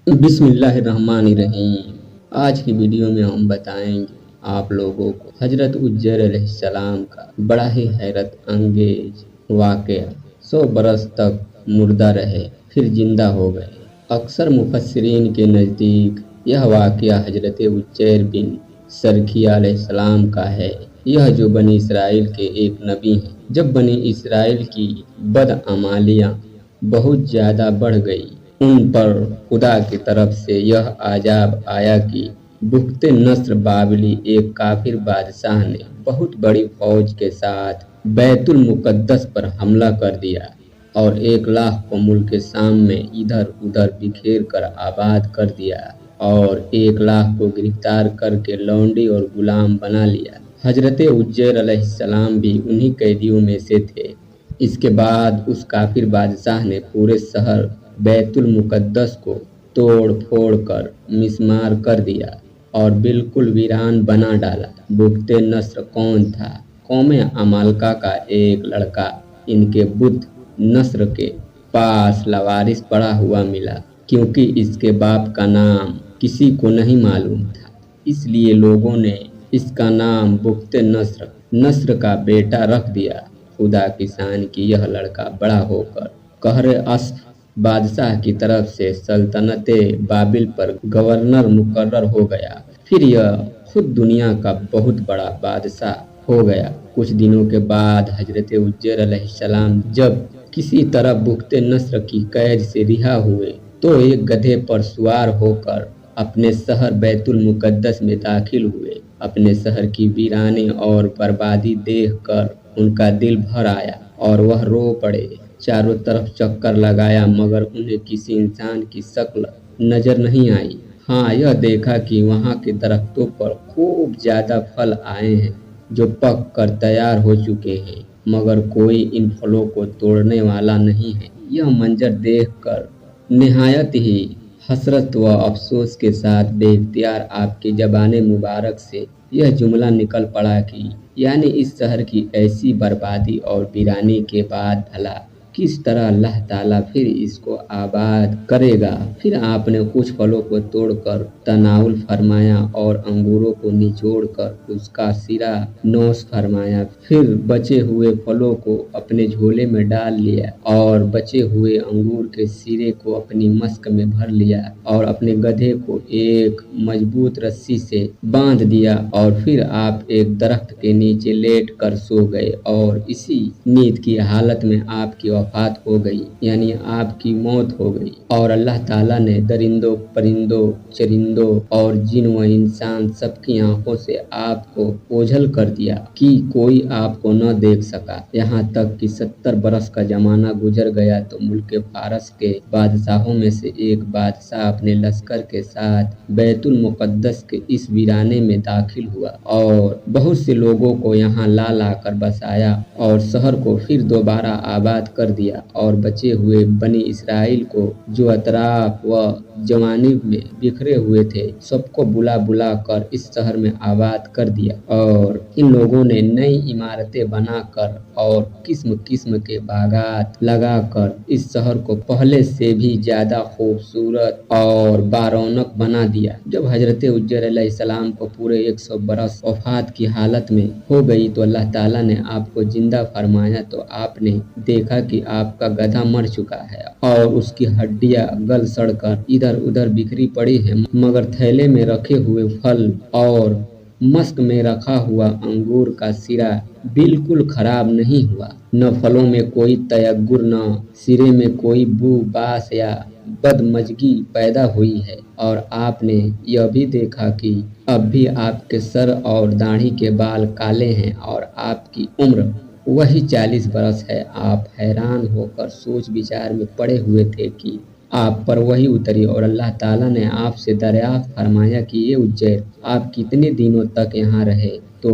बिस्मिल्लाहिर्रहमानिर्रहीम। आज की वीडियो में हम बताएंगे आप लोगों को हजरत उज्जैर अलैहिस्सलाम का बड़ा ही हैरत अंगेज वाकया। 100 बरस तक मुर्दा रहे, फिर जिंदा हो गए। अक्सर मुफस्सिरीन के नज़दीक यह वाकया हजरत उज्जैर बिन सरखिया अलैहिस्सलाम का है। यह जो बनी इसराइल के एक नबी हैं। जब बनी इसराइल की बदअमालियाँ बहुत ज़्यादा बढ़ गई, उन पर खुदा की तरफ से यह आजाब आया कि बुख्ते नस्र बाबली एक काफिर बादशाह ने बहुत बड़ी फौज के साथ बैतुल मुकद्दस पर हमला कर दिया और 1 लाख को मुल्क शाम में इधर उधर बिखेर कर आबाद कर दिया और 1 लाख को गिरफ्तार करके लौंडी और गुलाम बना लिया। हजरत उज्जैर अलैहिस्सलाम भी उन्हीं कैदियों में से थे। इसके बाद उस काफिर बादशाह ने पूरे शहर बैतुल मुकद्दस को तोड़ फोड़ कर मिस्मार कर दिया और बिल्कुल वीरान बना डाला। बुख्ते नस्र कौन था? कौमे अमालका का एक लड़का इनके बुत नस्र के पास लवारिस पड़ा हुआ मिला। क्योंकि इसके बाप का नाम किसी को नहीं मालूम था, इसलिए लोगों ने इसका नाम बुख्ते नस्र नस्र का बेटा रख दिया। खुदा की शान की यह लड़का बड़ा होकर कहर अस्फ बादशाह की तरफ से सल्तनते बाबिल पर गवर्नर मुकर्रर हो गया। फिर यह खुद दुनिया का बहुत बड़ा बादशाह हो गया। कुछ दिनों के बाद हजरत उज्जैर अलैहिस्सलाम जब किसी तरह बुख्ते नस्र की कैद से रिहा हुए तो एक गधे पर सवार होकर अपने शहर बैतुल मुकद्दस में दाखिल हुए। अपने शहर की वीरानी और बर्बादी देखकर उनका दिल भर आया और वह रो पड़े। चारों तरफ चक्कर लगाया मगर उन्हें किसी इंसान की शक्ल नजर नहीं आई। हाँ, यह देखा कि वहाँ के दरख्तों पर खूब ज्यादा फल आए हैं जो पक कर तैयार हो चुके हैं, मगर कोई इन फलों को तोड़ने वाला नहीं है। यह मंजर देखकर निहायत ही हसरत व अफसोस के साथ बेख्तियार आपकी ज़बान मुबारक से यह जुमला निकल पड़ा कि यानी इस शहर की ऐसी बर्बादी और वीरानी के बाद भला किस तरह अल्लाह ताला फिर इसको आबाद करेगा। फिर आपने कुछ फलों को तोड़कर तनाउल फरमाया और अंगूरों को निचोड़कर उसका सिरा नोश फरमाया। फिर बचे हुए फलों को अपने झोले में डाल लिया और बचे हुए अंगूर के सिरे को अपनी मस्क में भर लिया और अपने गधे को एक मजबूत रस्सी से बांध दिया और फिर आप एक दरख्त के नीचे लेट कर सो गए और इसी नींद की हालत में आपकी वफात हो गई, यानी आपकी मौत हो गई। और अल्लाह ताला ने दरिंदों परिंदों चरिंदों और जिन व इंसान सबकी आंखों से आपको ओझल कर दिया कि कोई आपको न देख सका। यहाँ तक कि 70 बरस का जमाना गुजर गया तो मुल्क फारस के बादशाहों में से एक बादशाह अपने लश्कर के साथ बैतुल मुकद्दस के इस वीराने में दाखिल हुआ और बहुत से लोगों को यहाँ ला कर बसाया और शहर को फिर दोबारा आबाद कर दिया और बचे हुए बनी इसराइल को जो अतराफ व जवानी में बिखरे हुए थे सबको बुला बुला कर इस शहर में आबाद कर दिया। और इन लोगों ने नई इमारतें बनाकर और किस्म किस्म के बागात लगाकर इस शहर को पहले से भी ज्यादा खूबसूरत और बारौनक बना दिया। जब हजरत उज्जैर अलैहिस्सलाम को पूरे 100 बरस वफात की हालत में हो गई तो अल्लाह ताला ने आपको जिंदा फरमाया तो आपने देखा कि आपका गधा मर चुका है और उसकी हड्डियां गल सड़कर इधर उधर बिखरी पड़ी है, मगर थैले में रखे हुए फल और मस्क में रखा हुआ अंगूर का सिरा बिल्कुल खराब नहीं हुआ। न फलों में कोई तयग्गुर, न सिरे में कोई बू बास या बदमजगी पैदा हुई है। और आपने यह भी देखा कि अब भी आपके सर और दाढ़ी के बाल काले हैं और आपकी उम्र वही 40 बरस है। आप हैरान होकर सोच विचार में पड़े हुए थे कि आप पर वही उतरी और अल्लाह ताला ने आपसे दरियाफ्त फरमाया कि ये उज्जैर आप कितने दिनों तक यहाँ रहे। तो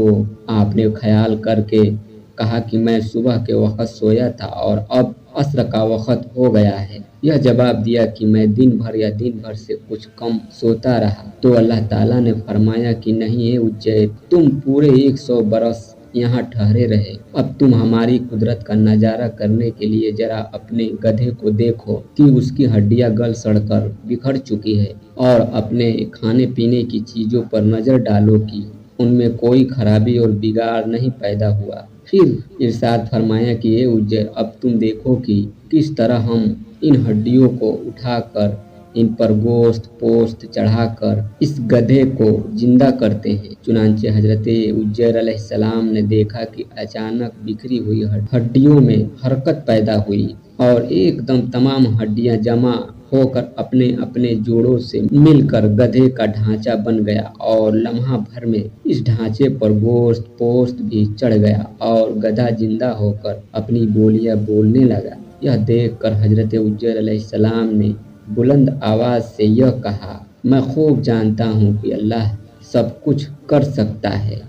आपने ख्याल करके कहा कि मैं सुबह के वक्त सोया था और अब असर का वक्त हो गया है। यह जवाब दिया कि मैं दिन भर या दिन भर से कुछ कम सोता रहा। तो अल्लाह ताला ने फरमाया कि नहीं है उज्जैर, तुम पूरे 100 बरस यहाँ ठहरे रहे। अब तुम हमारी कुदरत का नजारा करने के लिए जरा अपने गधे को देखो कि उसकी हड्डियां गल सड़कर बिखर चुकी है, और अपने खाने पीने की चीजों पर नजर डालो कि उनमें कोई खराबी और बिगाड़ नहीं पैदा हुआ। फिर इरशाद फरमाया कि ये उज्जैर, अब तुम देखो कि किस तरह हम इन हड्डियों को उठाकर इन पर गोश्त पोस्त चढ़ाकर इस गधे को जिंदा करते हैं। चुनांचे हजरत उज्जैर अलैहिस्सलाम ने देखा कि अचानक बिखरी हुई हड्डियों में हरकत पैदा हुई और एकदम तमाम हड्डियां जमा होकर अपने अपने जोड़ों से मिलकर गधे का ढांचा बन गया, और लम्हा भर में इस ढांचे पर गोश्त पोस्त भी चढ़ गया और गधा जिंदा होकर अपनी बोलियां बोलने लगा। यह देखकर हजरत उज्जैर अलैहिस्सलाम ने बुलंद आवाज से यह कहा, मैं खूब जानता हूँ कि अल्लाह सब कुछ कर सकता है,